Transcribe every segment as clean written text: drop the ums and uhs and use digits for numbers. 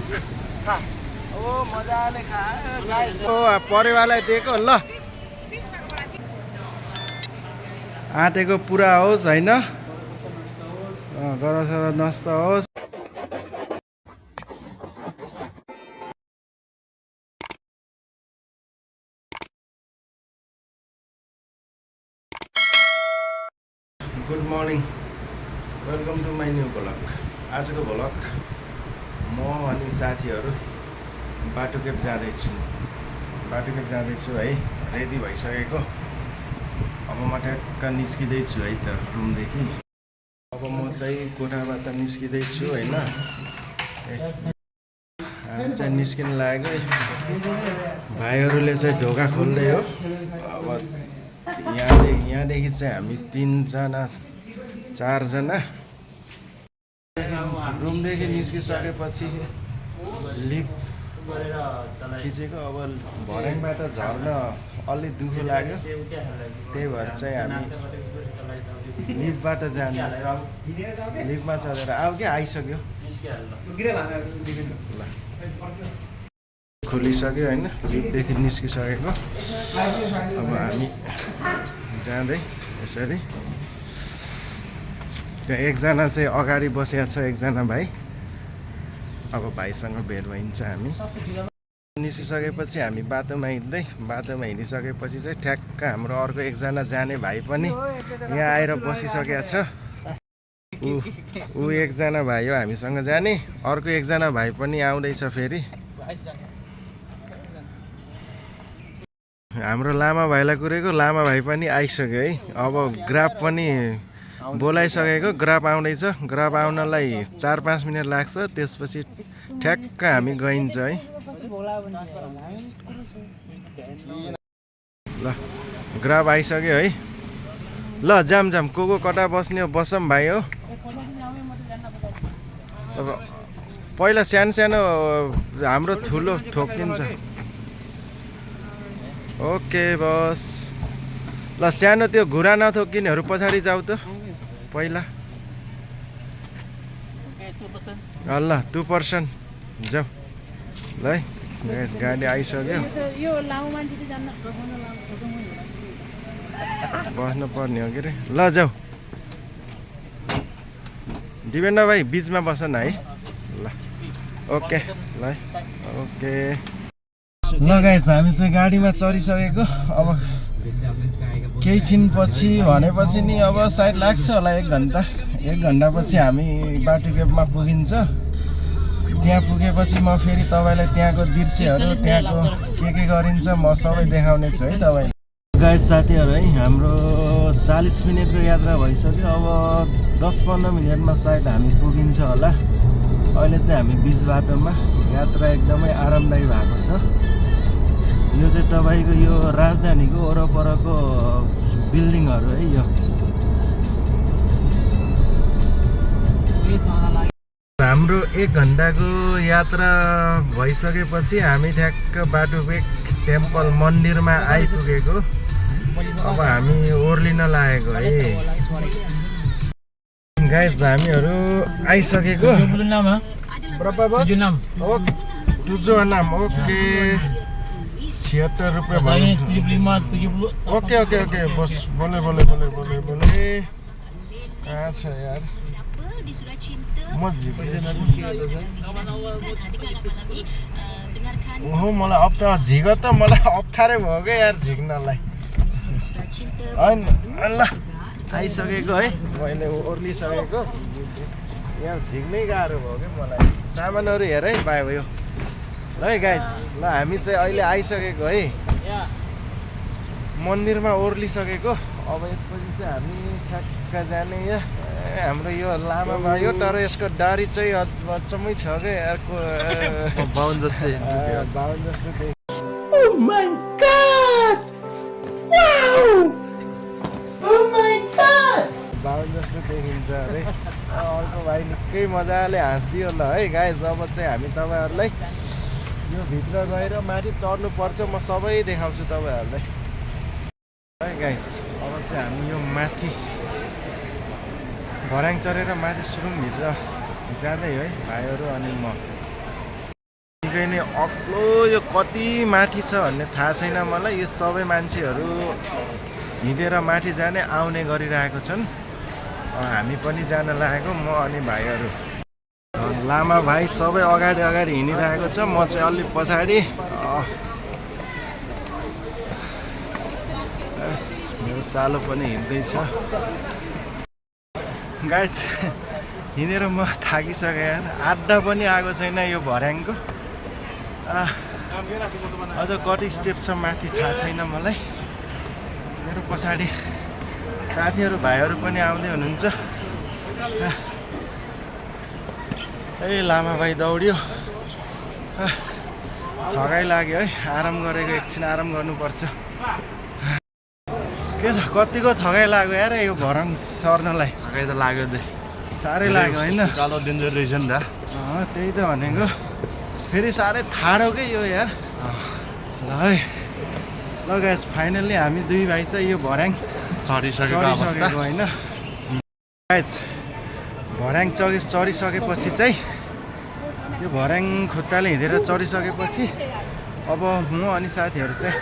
ओ मजाले खायो परिवारलाई दिएको ल आँटेको पुरा होस् हैन गरसर नष्ट होस् good morning welcome to my new vlog आजको भ्लग म अनि साथीहरू बाटोकेप जाँदैछु है रेडी भइसकेको अब म ठ्याक्क निस्किँदैछु है त रुमदेखि अब म चाहिँ कोठाबाट निस्किँदैछु होइन हामी चाहिँ निस्किन लागेको भाइहरूले चाहिँ ढोका खोल्दै हो अब यहाँदेखि चाहिँ हामी 4जना रुमदेखि निस्किसकेपछि लिफ्ट खिचेको अब भर्याङबाट झर्न अलि दुःख लाग्यो त्यही भएर चाहिँ हामी लिफ्टबाट जाने लिफ्टमा चढेर आइसक्यो ल खोलिसक्यो होइन लिफ्टदेखि निस्किसकेको अब हामी जाँदै यसरी त्यहाँ एकजना चाहिँ अगाडि बसेको छ एकजना भाइ अब भाइसँग भेट भइन्छ हामी निस्किसकेपछि हामी बाटोमा हिँडिसकेपछि चाहिँ ठ्याक्क हाम्रो अर्को एकजना जाने भाइ पनि यहाँ आएर बसिसकेको छ ऊ एकजना भाइ हो हामीसँग जाने अर्को एकजना भाइ पनि आउँदैछ फेरि हाम्रो लामा भाइलाई कुरेको लामा भाइ पनि आइसक्यो है अब ग्राफ पनि बोलाइसकेको ग्राफ आउँदैछ ग्राफ आउनलाई 4-5 मिनट लाग्छ त्यसपछि ठ्याक्क हामी गइन्छ है ल ग्राफ आइसक्यो है ल जाम को कता बस्ने हो बसम भाइ हो अब पहिला सानो हाम्रो ठुलो ठोकिन्छ ओके बस ल सानो त्यो घुरा नथोकिनेहरू पछाडि जाऊ त पहिला ल 2% जाऊ ल है गाडी आइसक्यो बस्नु पर्ने हो के अरे ल जाऊ दिवेन्द्र भाइ बिचमा बस न है ल ओके ल ओके ल गाइस हामी चाहिँ गाडीमा चढिसकेको अब केही छिनपछि भनेपछि नि अब सायद लाग्छ होला 1 घन्टा पछि हामी बाटोकेपमा पुगिन्छ त्यहाँ पुगेपछि म फेरि तपाईँलाई त्यहाँको दृश्यहरू त्यहाँको के गरिन्छ म सबै देखाउने छु है तपाईँ गाइस साथीहरू है हाम्रो 40 मिनटको यात्रा भइसक्यो अब 10-15 मिनटमा सायद हामी पुगिन्छ होला अहिले चाहिँ हामी बिच बाटोमा यात्रा एकदमै आरामदायी भएको छ यो चाहिँ तपाईँको यो राजधानीको वरपरको बिल्डिङहरू है यो हाम्रो 1 घन्टाको यात्रा भइसकेपछि हामी ठ्याक्क बाटोपेक टेम्पल मन्दिरमा आइपुगेको अब हामी ओर्लिन लागेको है गाइस हामीहरू आइसकेको टुजो नाम ओके 76 रुपियाँ ओके बस बोले कहाँ छ यार ओहो मलाई अप्ठ्यारै भयो क्या यार झिक्नलाई होइन ल आइसकेको है मैले ओर्लिसकेको यहाँ झिक्नै गाह्रो भयो क्या मलाई सामानहरू हेर है भयो ल है गाइज ल हामी चाहिँ अहिले आइसकेको है मन्दिरमा ओर्लिसकेको अब यसपछि चाहिँ हामी ठ्याक्क जाने हाम्रो यो लामा भयो तर यसको दारी चाहिँ अचम्मै छ क्या यारको बाहुन जस्तै बाहुन जस्तो देखिन्छ अरे अर्को भाइ निकै मजाले हाँस्दियो ल है गाइस अब चाहिँ हामी तपाईँहरूलाई यो भित्र गएर माथि चढ्नु पर्छ म सबै देखाउँछु तपाईँहरूलाई है गाइस अब चाहिँ हामी यो माथि भर्याङ चढेर माथि सुरुङभित्र जाँदै है भाइहरू अनि म निकै नै अग्लो यो कति माथि छ भन्ने थाहा छैन मलाई। यो सबै मान्छेहरू हिँडेर माथि जाने आउने गरिरहेको छन्। हामी पनि जान लागेको, म अनि भाइहरू। लामा भाइ सबै अगाडि अगाडि हिँडिरहेको छ, म चाहिँ अलि पछाडि। मेरो सालो पनि हिँड्दैछ। गाइस हिँडेर म थाकिसकेँ यार। आड्डा पनि आएको छैन यो भर्याङको। अझ कति स्टेप छ माथि थाहा छैन मलाई। मेरो पछाडि साथीहरू भाइहरू पनि आउँदै हुनुहुन्छ। ए लामा भाइ दौड्यो। थकाइ लाग्यो है, आराम गरेको, एकछिन आराम गर्नुपर्छ। के छ, कतिको थकाइ लाग्यो यार यो भर्याङ सर्नलाई। थकाइ त लाग्यो दे, साह्रै लाग्यो होइन? कालो डेन्जर रहेछ नि त। त्यही त भनेको, फेरि साह्रै ठाडो के यो यार। ल है, ल गाइस फाइनल्ली हामी दुई भाइ चाहिँ यो भर्याङ चढिसकेको होइन। गाइस भर्याङ चढिसकेपछि चाहिँ यो भर्याङ खुट्टाले हिँडेर चढिसकेपछि अब म अनि साथीहरू चाहिँ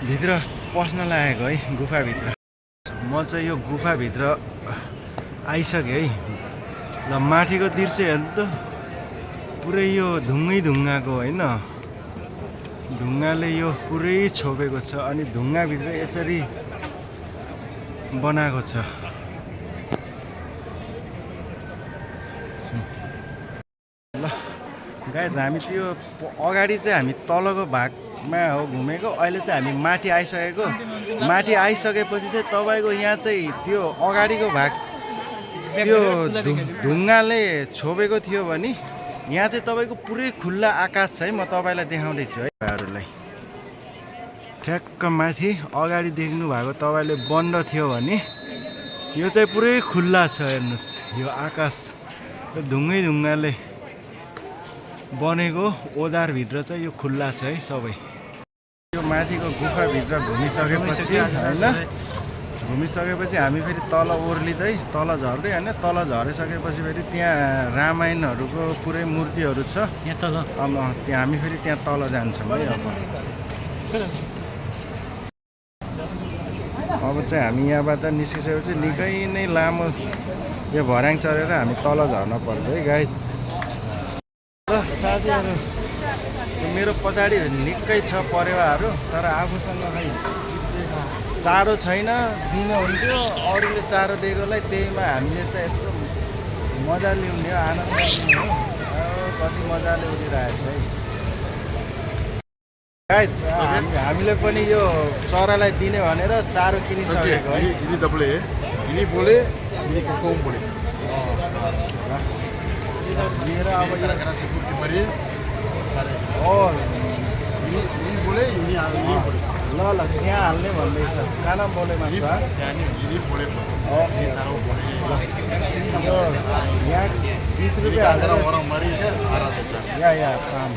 भित्र पस्न लागेको है, गुफाभित्र। म चाहिँ यो गुफाभित्र आइसकेँ है। ल माथिको दृश्य हेर्नु त, पुरै यो ढुङ्गाको होइन, ढुङ्गाले यो पुरै छोपेको छ। अनि ढुङ्गाभित्र यसरी बनाएको छ। ल गाइस हामी त्यो अगाडि चाहिँ हामी तलको भागमा हो घुमेको, अहिले चाहिँ हामी माथि आइसकेको। माथि आइसकेपछि चाहिँ तपाईँको यहाँ चाहिँ त्यो अगाडिको भाग त्यो ढुङ्गाले छोपेको थियो भने यहाँ चाहिँ तपाईँको पुरै खुल्ला आकाश छ है। म तपाईँलाई देखाउँदैछु है भाइहरूलाई। ठ्याक्क माथि अगाडि देख्नु भएको तपाईँले बन्द थियो भने यो चाहिँ पुरै खुल्ला छ। हेर्नुहोस् यो आकाश ढुङ्गाले बनेको ओदारभित्र चाहिँ यो खुल्ला छ है सबै। यो माथिको गुफाभित्र घुमिसकेपछि होइन, घुमिसकेपछि हामी फेरि तल ओर्लिँदै तल झर्दै होइन, तल झरिसकेपछि फेरि त्यहाँ रामायणहरूको पुरै मूर्तिहरू छ यहाँ तल। त्यहाँ हामी फेरि त्यहाँ तल जान्छौँ है। अब चाहिँ हामी यहाँबाट निस्किसकेपछि निकै नै लामो यो भर्याङ चढेर हामी तल झर्न पर्छ है गाइस। ल साथीहरू, मेरो पछाडि निकै छ परेवाहरू, तर आफूसँग खै चारो छैन। दिन हुन्थ्यो अरूले चारो दिएकोलाई, त्यहीमा हामीले चाहिँ यसो मजा लिउने हो, आनन्द लिने हो। कति मजाले उडिरहेछ है गाइस। हामीले पनि यो चरालाई दिने भनेर चारो किनिसकेको है। लिएर अब ल त्यहाँ हाल्ने भन्दैछ। खाना बोले मासु यहाँ 20 रुपियाँ हालेर या काम।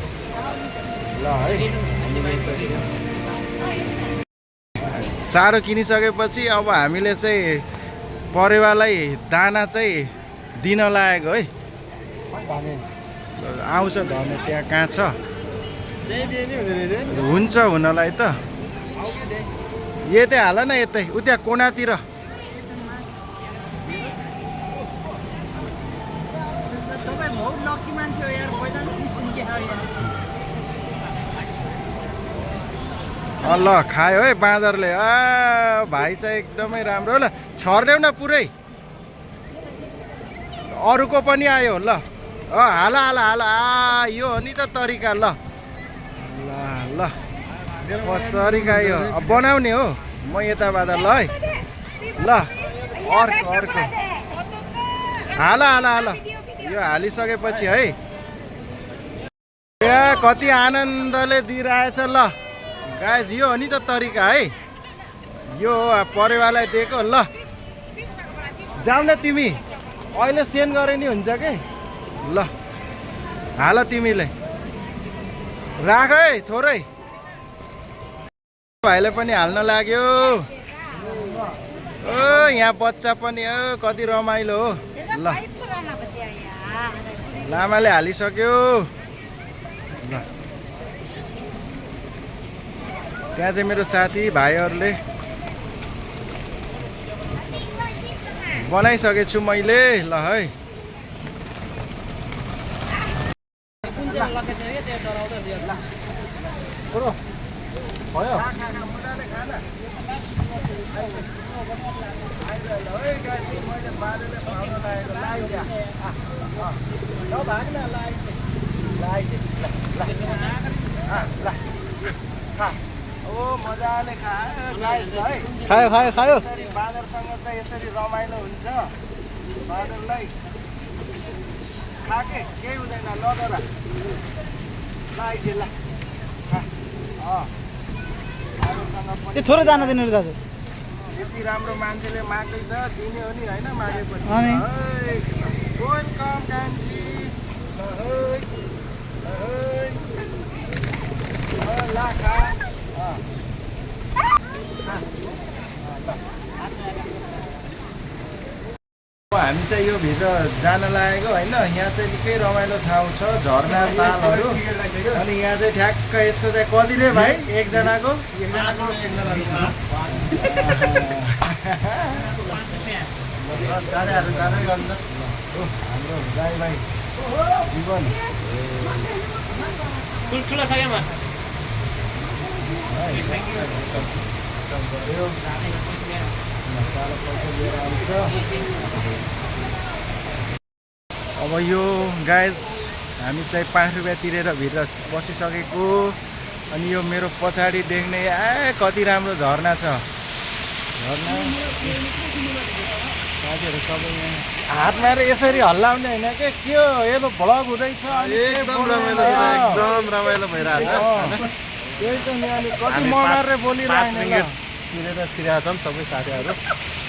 ल है, चारो किनिसकेपछि अब हामीले चाहिँ परेवालाई दाना चाहिँ दिन लागेको है। आउँछ धर्ने, त्यहाँ कहाँ छ हुन्छ हुनलाई त। यतै हाल न, यतै उता कोनातिर। ल खायो है बाँदरले। भाइ चाहिँ एकदमै राम्रो। ल छर्देऊ न पुरै, अरूको पनि आयो। ल हाल हाल हाल। यो हो नि त तरिका। ल ल ल तरिका यो बनाउने हो। म यताबाट ल है। ल अर्को हाल हाल हाल। यो हालिसकेपछि है, यहाँ कति आनन्दले दिइरहेछ। ल गाइस यो हो नि त तरिका है, यो परेवालाई दिएको। ल जाऊ न तिमी, अहिले सेन्ड गरे नि हुन्छ कि। ल हाल तिमीले, राख है थोरै। भाइले पनि हाल्न लाग्यो। यहाँ बच्चा पनि कति रमाइलो हो। ल लामाले हालिसक्यो ल त्यहाँ चाहिँ मेरो साथी भाइहरूले बनाइसकेको छु मैले ल है मजाले खायो खायो खायो बाँदरसँग चाहिँ यसरी रमाइलो हुन्छ बाँदरलाई खाके केही हुँदैन लडरा त्यो थोरै जान दिनु दाजु यति राम्रो मान्छेले माग्दैछ दिने हो नि होइन मागेपछि वेलकम कान्छी हामी चाहिँ यो भित्र जान लागेको होइन यहाँ चाहिँ निकै रमाइलो ठाउँ छ झरना तालहरू अनि यहाँ चाहिँ ठ्याक्क यसको चाहिँ कति रे भाइ एकजनाको हाम्रो दाइ भाइ जीवन ठुलो सक्यो माछा अब यो गाइज हामी चाहिँ 5 रुपियाँ तिरेर भित्र बसिसकेको अनि यो मेरो पछाडि देख्ने कति राम्रो झरना छ झरना साथीहरू सबै हात मारेर यसरी हल्लाउने होइन के हो हेर्नु भ्लग हुँदैछ एकदम रमाइलो भइरहेको त्यही त नि अनि कति मनाएर बोलिरहेको तिरेर छिरेका छन् सबै साथीहरू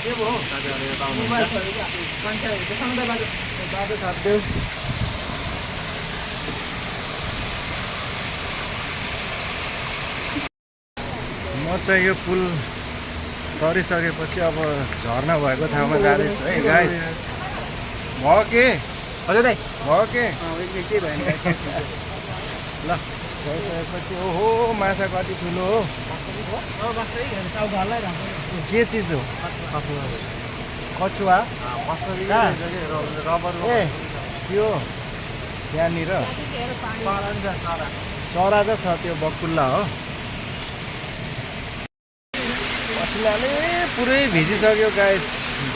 के भयो साथीहरू यता आउनुहुन्छ म चाहिँ यो पुल तरिसकेपछि अब झर्ना भएको ठाउँमा जाँदैछु है गाइस भयो के हजुर दाइ भयो के के भएन ल गइसकेपछि ओहो माछा कति ठुलो हो के चिज हो कछुवा रबर ए त्यो त्यहाँनिर चरा त छ त्यो बकुल्ला हो पसिनाले पुरै भिजिसक्यो गाइस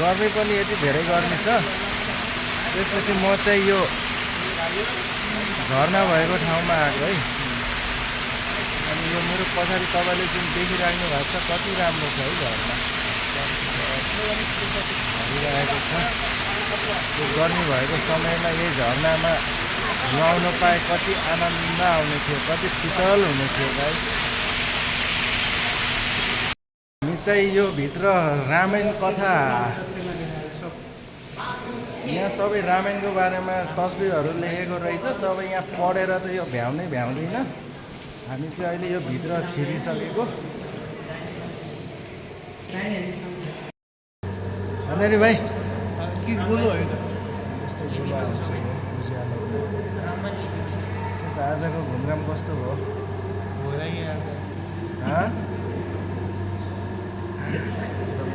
गर्मी पनि यति धेरै गर्मी छ त्यसपछि म चाहिँ यो झरना भएको ठाउँमा आएको है अनि यो मेरो पछाडि तपाईँले जुन देखिराख्नु भएको छ कति राम्रो छ है झरना भइरहेको छ त्यो गर्मी भएको समयमा यही झरनामा नुहाउन पाए कति आनन्द आउने थियो कति शीतल हुने थियो गाइस हामी चाहिँ यो भित्र रामायण कथा यहाँ सबै रामायणको बारेमा तस्बिरहरू लेखेको रहेछ सबै यहाँ पढेर त यो भ्याउँदै भ्याउँदैन हामी चाहिँ अहिले यो भित्र छिरिसकेको अनि भाइ के बोल्नु है त यस्तो गुरुआहरू छ यो उज्यालो आजको घुमघाम कस्तो भयो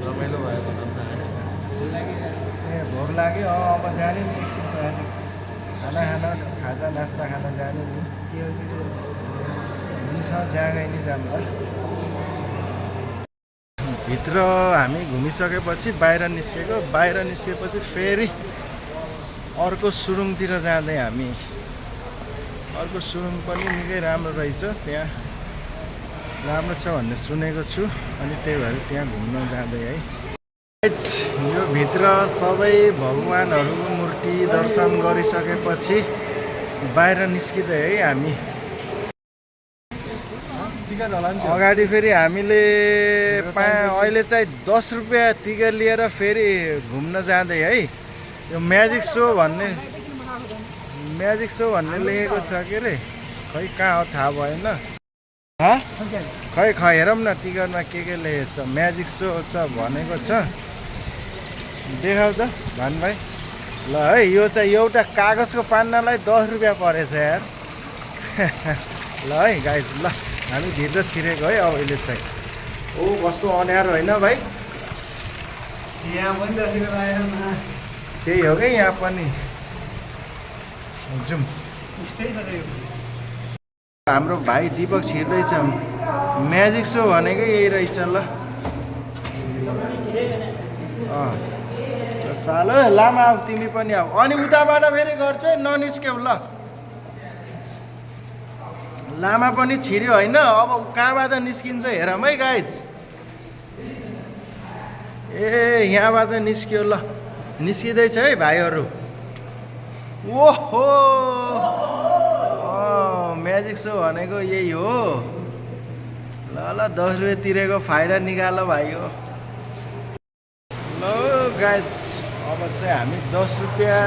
रमाइलो भयो ए भोक लाग्यो अब जाने नि एकछिन खाना खाजा नास्ता खाना जाने नि हुन्छ जहाँ नि जानु भित्र हामी घुमिसकेपछि बाहिर निस्केपछि फेरि अर्को सुरुङतिर जाँदै हामी अर्को सुरुङ पनि निकै राम्रो रहेछ त्यहाँ राम्रो छ भन्ने सुनेको छु अनि त्यही भएर त्यहाँ घुम्न जाँदै है यो भित्र सबै भगवानहरूको मूर्ति दर्शन गरिसकेपछि बाहिर निस्किँदै है हामी अगाडि फेरि हामीले अहिले चाहिँ 10 रुपियाँ टिकट लिएर फेरि घुम्न जाँदै है यो म्याजिक सो भन्ने लेखेको छ के अरे खै कहाँ हो थाहा भएन खै हेरौँ न टिकटमा के लेखेको छ म्याजिक सो त भनेको छ देखाउ त भान भाइ ल है यो चाहिँ एउटा कागजको पान्नालाई 10 रुपियाँ परेछ यार ल है गाइज ल हामी भित्र छिरेको है अब अहिले चाहिँ ओ कस्तो अँध्यारो होइन भाइ यहाँ पनि जतिको आएन त्यही हो कि यहाँ पनि जाउँ उस्तै छ यो हाम्रो भाइ दीपक छिर्दैछ म्याजिक सो भनेकै यही रहेछ ल सालो लामा आऊ तिमी पनि आऊ अनि उताबाट फेरि गर्छु है ननिस्क्यौ ल लामा पनि छिर्यो होइन अब कहाँबाट निस्किन्छ हेरौँ है गाइज ए यहाँबाट निस्क्यो ल निस्किँदैछ है भाइहरू ओहो म्याजिक सो भनेको यही हो ल ल 10 रुपियाँ तिरेको फाइदा निकाल भाइ हो ल गाइज अब चाहिँ हामी 10 रुपियाँ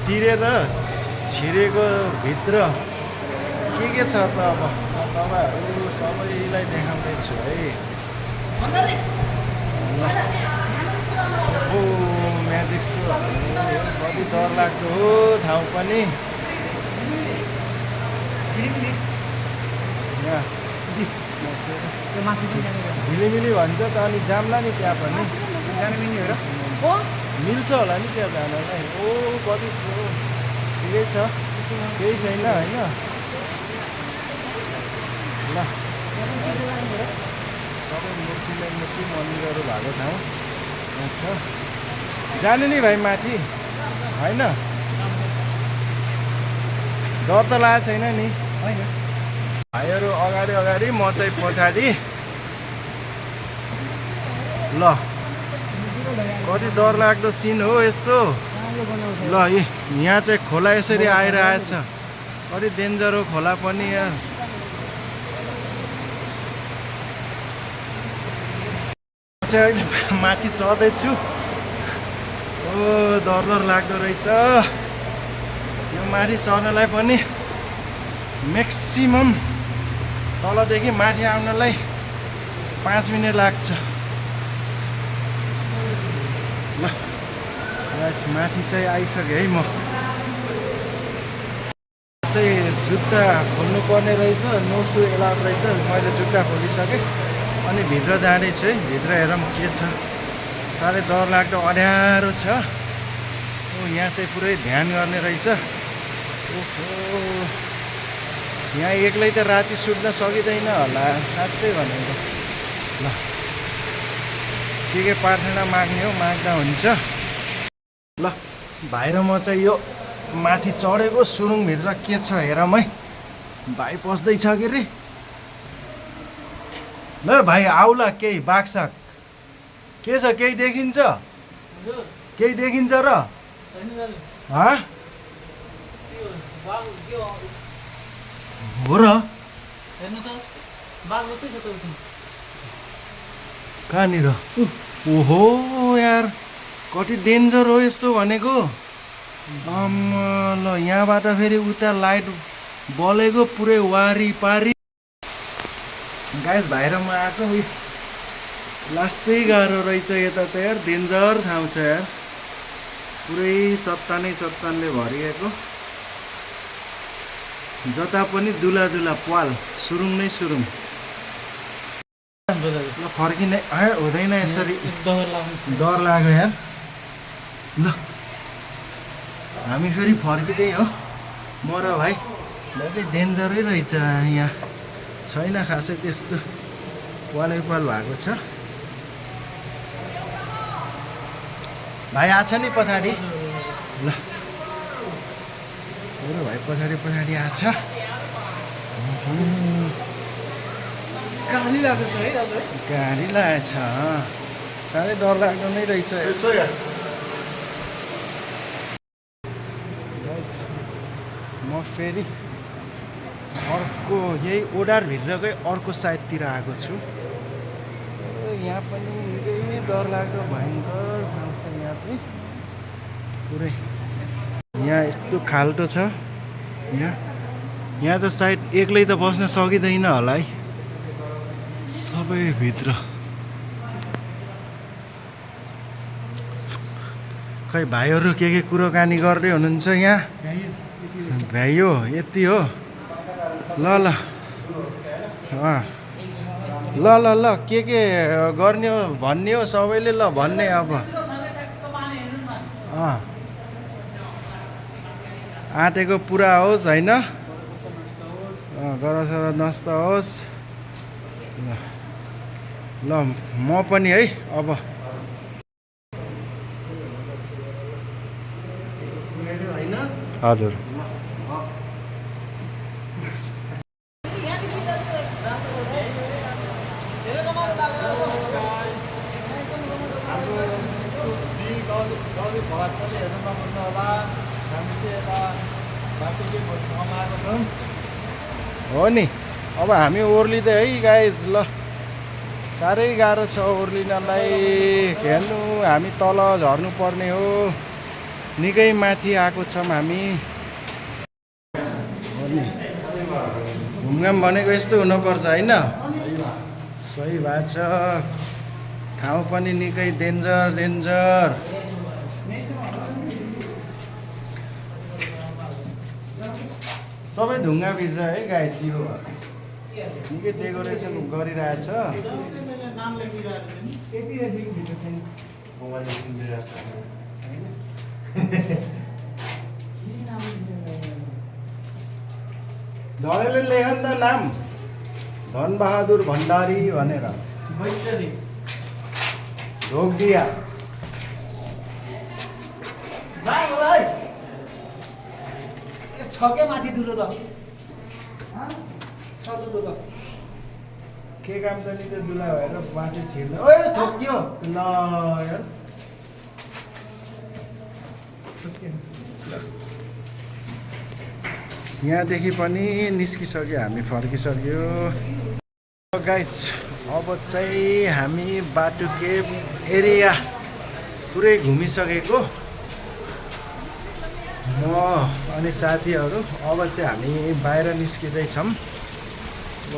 तिरेर छिरेको भित्र के छ त अब तपाईँहरू सबैलाई देखाउँदैछु है ओ म्याजिक सो कति डर लाग्दो हो ठाउँ पनि झिलिमिली भन्छ त अनि जाम्ला नि त्यहाँ पनि मिल्छ होला नि त्यहाँ जानलाई ओ कति ठिकै छ केही छैन होइन ल सबै मूर्ति मन्दिरहरू भएको ठाउँ अच्छा जाने नि भाइ माथि होइन डर त लागेको छैन नि होइन भाइहरू अगाडि अगाडि म चाहिँ पछाडि ल कति डर लाग्दो सिन हो यस्तो ल यहाँ चाहिँ खोला यसरी आइरहेछ कति डेन्जर हो खोला पनि यार चाहिँ अहिले माथि चढ्दैछु ओ डर लाग्दो रहेछ यो माथि चढ्नलाई पनि म्याक्सिमम तलदेखि माथि आउनलाई 5 मिनट लाग्छ ल माथि चाहिँ आइसकेँ है म चाहिँ जुत्ता खोल्नु पर्ने रहेछ नो सु एलाउड रहेछ मैले जुत्ता खोलिसकेँ अनि भित्र जाँदैछु है भित्र हेरौँ के छ साह्रै डर लाग्दो अँध्यारो छ ओ यहाँ चाहिँ पुरै ध्यान गर्ने रहेछ ओहो यहाँ एक्लै त राति सुत्न सकिँदैन होला साँच्चै भनेको ल के प्रार्थना माग्ने हो माग्दा हुन्छ ल भाइ र म चाहिँ यो माथि चढेको सुरुङभित्र के छ हेरौँ है भाइ पस्दैछ के रे ल भाइ आउला केही बाघसाग के छ केही देखिन्छ केही देखिन्छ र हो र कहाँनिर ओहो यार कति डेन्जर हो यस्तो भनेको ल यहाँबाट फेरि उता लाइट बलेको पुरै वारिपारी गाइस भाइ र म आएको लास्टै गाह्रो रहेछ यता त यार डेन्जर ठाउँ छ यार पुरै चट्टानले भरिएको जता पनि दुला पाल सुरुङ नै सुरुङ ल फर्किने हुँदैन यसरी डर लाग्यो यार ल हामी फेरि फर्किँदै हो म र भाइ धेरै डेन्जरै रहेछ यहाँ छैन खासै त्यस्तो पालै पाल भएको छ भाइ आछ नि पछाडि ल मेरो भाइ पछाडि आछ गाली लागेको छ है दाजु गाडी लागेछ साह्रै डर लाग्दो नै रहेछ म फेरि अर्को यही ओडारभित्रकै अर्को साइडतिर आएको छु यहाँ पनि निकै डर लाग्दो भयङ्कर ठाउँ छ यहाँ चाहिँ पुरै यहाँ यस्तो खाल्टो छ यहाँ त सायद एक्लै त बस्न सकिँदैन होला है सबै भित्र खै भाइहरू के कुरोकानी गर्दै हुनुहुन्छ यहाँ भाइयो यति हो ल ल ल ल ल के गर्ने हो भन्ने हो सबैले ल भन्ने अब आँटेको पुरा होस् होइन गरसर नष्ट होस् ल म पनि है अब हजुर हो नि अब हामी ओर्लिँदै है गाइज ल साह्रै गाह्रो छ ओर्लिनलाई हेर्नु हामी तल झर्नु पर्ने हो निकै माथि आएको छौँ हामी हो नि घुमघाम भनेको यस्तो हुनुपर्छ होइन सही भएको छ ठाउँ पनि निकै डेन्जर सबै ढुङ्गाभित्र है गाइस यो निकै डेकोरेसन गरिरहेछ धडेले लेख नि त नाम धनबहादुर भण्डारी भनेर ढोकदिया छके माथि दुलो त के काम त नि त दुला भएर माथि छिर्नु ओए ठोक्यो ल यार यहाँदेखि पनि निस्किसक्यो हामी फर्किसक्यो गाइज अब चाहिँ हामी बाटुकेप एरिया पुरै घुमिसकेको म अनि साथीहरू अब चाहिँ हामी बाहिर निस्किँदैछौँ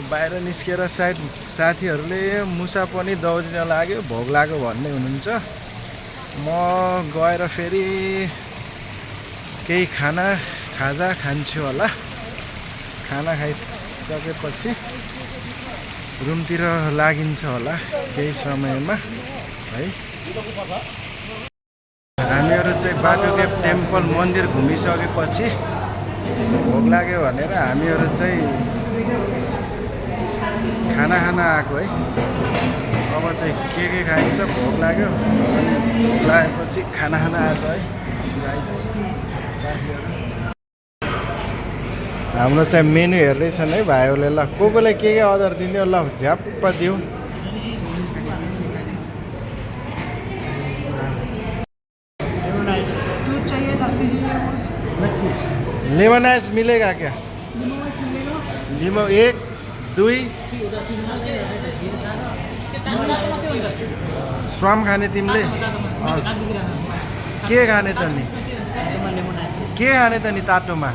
बाहिर निस्केर सायद साथीहरूले मुसा पनि दौडिन लाग्यो भोक लाग्यो भन्ने हुनुहुन्छ म गएर फेरि केही खाजा खान्छु होला खाना खाइसकेपछि रुमतिर लागिन्छ होला केही समयमा है हामीहरू चाहिँ बाटुकेप टेम्पल मन्दिर घुमिसकेपछि भोक लाग्यो भनेर हामीहरू चाहिँ खाना खान आएको है अब चाहिँ के खाइन्छ भोक लाग्यो अनि भोक लागेपछि खाना खान आएको है गाइज साथीहरू हाम्रो चाहिँ मेनु हेर्दैछन् है भाइहरूले ल कोलाई के अर्डर दिने ल झ्याप्प दिउँ लेमन आइस मिलेगा क्या लिमो 1 2 स्वाम खाने तिमीले के खाने त नि के खाने त नि तातोमा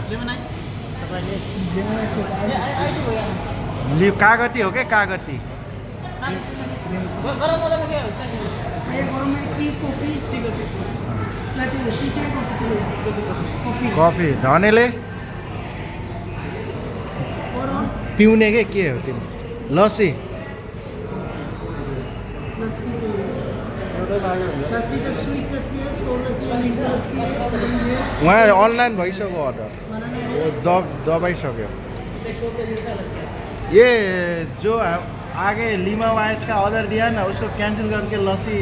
कागती हो क्या कागती कफी धनेले पिउने के हो तिमी लस्सी वहाँ ऑनलाइन भइसक्यो अर्डर दबाइसक्यो ये जो आगे लीमा वाइस का ऑर्डर दिया ना उसको कैंसिल करके लस्सी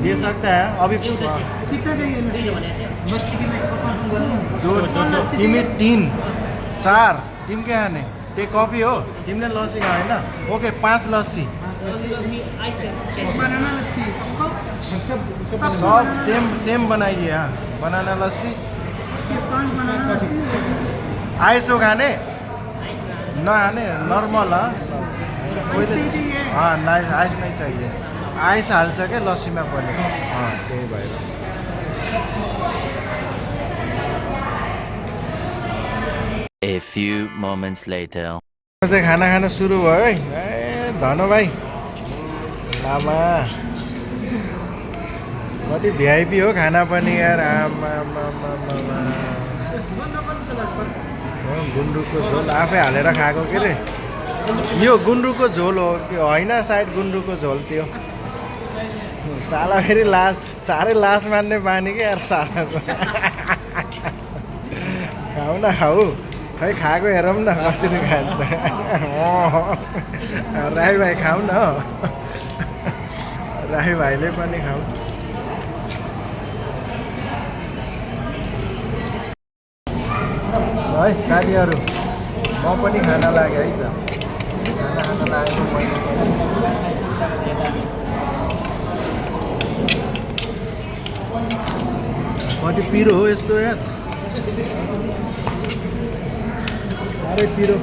दे सकता है अभी कितना चाहिए लस्सी की मैं कंफर्म करूं दो तिमी 3 4 तिमी के खाने ते कॉफी हो तिमीले लस्सी खाएन ओके 5 लस्सी बनाना लस्सी सब सेम बनाइए हाँ banana lassi 5 banana lassi ice हो खाने नखाने नॉर्मल हाँ हाँ आइस नहीं चाहिए आइस हाल्छ क्या लस्सीमा पनि त्यही भएर A few moments later. चाहिँ खाना खान सुरु भयो है ए धनु भाइ लामा कति भिआइपी हो खाना पनि यार गुन्द्रुकको झोल आफै हालेर खाएको के अरे यो गुन्द्रुकको झोल हो कि होइन सायद गुन्द्रुकको झोल त्यो साला फेरि साह्रै लास मान्ने बानी क्या यार सालाको खाऊ न खाऊ खै खाएको हेरौँ न कसरी खान्छ राई भाइ खाऊ न राई भाइले पनि खाऊ है साथीहरू म पनि खाना लाग्यो है त खाना लागेको मैले कति पिरो हो यस्तो यार साह्रै पिरो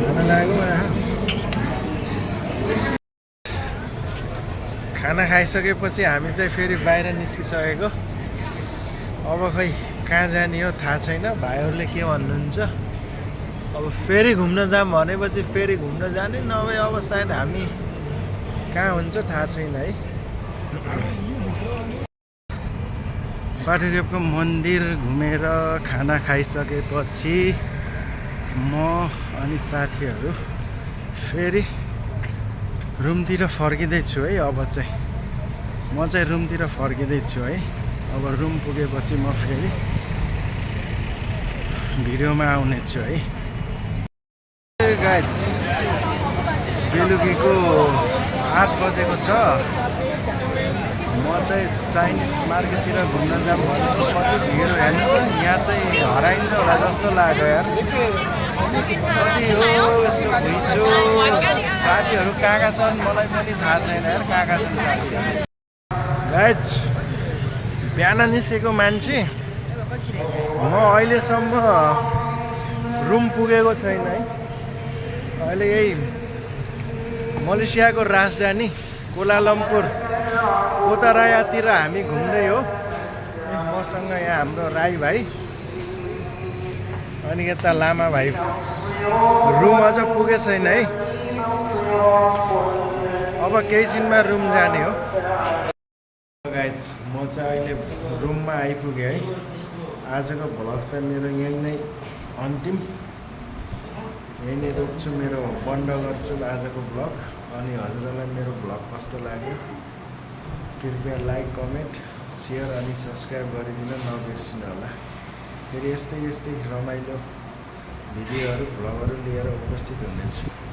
खाना लाग्यो खाना खाइसकेपछि हामी चाहिँ फेरि बाहिर निस्किसकेको अब खै कहाँ जाने हो थाहा छैन भाइहरूले के भन्नुहुन्छ अब फेरि घुम्न जाऊँ भनेपछि फेरि घुम्न जाने नभए अब सायद हामी कहाँ हुन्छ थाहा छैन है बाटोकेपको मन्दिर घुमेर खाना खाइसकेपछि म अनि साथीहरू फेरि रुमतिर फर्किँदैछु है अब चाहिँ म चाहिँ रुमतिर फर्किँदैछु है अब रुम पुगेपछि म फेरि भिडियोमा आउनेछु है गाइज बेलुकीको 8 बजेको छ म चाहिँ चाइनिज मार्केटतिर घुम्न जाऊँ भनेको कति भिड हेर्नु यहाँ चाहिँ हराइन्छ होला जस्तो लाग्यो यार कति हो यस्तो घुइँचो साथीहरू कहाँ कहाँ छन् मलाई पनि थाहा छैन यार कहाँ कहाँ छन् साथीहरू गाइज बिहान निस्केको मान्छे म अहिलेसम्म रुम पुगेको छैन है अहिले यही मलेसियाको राजधानी कोलालम्पुर कोतारायातिर हामी घुम्दै हो मसँग यहाँ हाम्रो राई भाइ अनि यता लामा भाइ रुम अझ पुगे छैन है अब केही छिनमा रुम जाने हो गाइज म चाहिँ अहिले रुममा आइपुगेँ है आजको भ्लग चाहिँ मेरो यहीँ नै अन्तिम यही नै रोक्छु मेरो बन्द गर्छु आजको भ्लग अनि हजुरहरूलाई मेरो भ्लग कस्तो लाग्यो कृपया लाइक कमेन्ट सेयर अनि सब्सक्राइब गरिदिन नबिर्सिनु होला फेरि यस्तै रमाइलो भिडियोहरू भ्लगहरू लिएर उपस्थित हुनेछु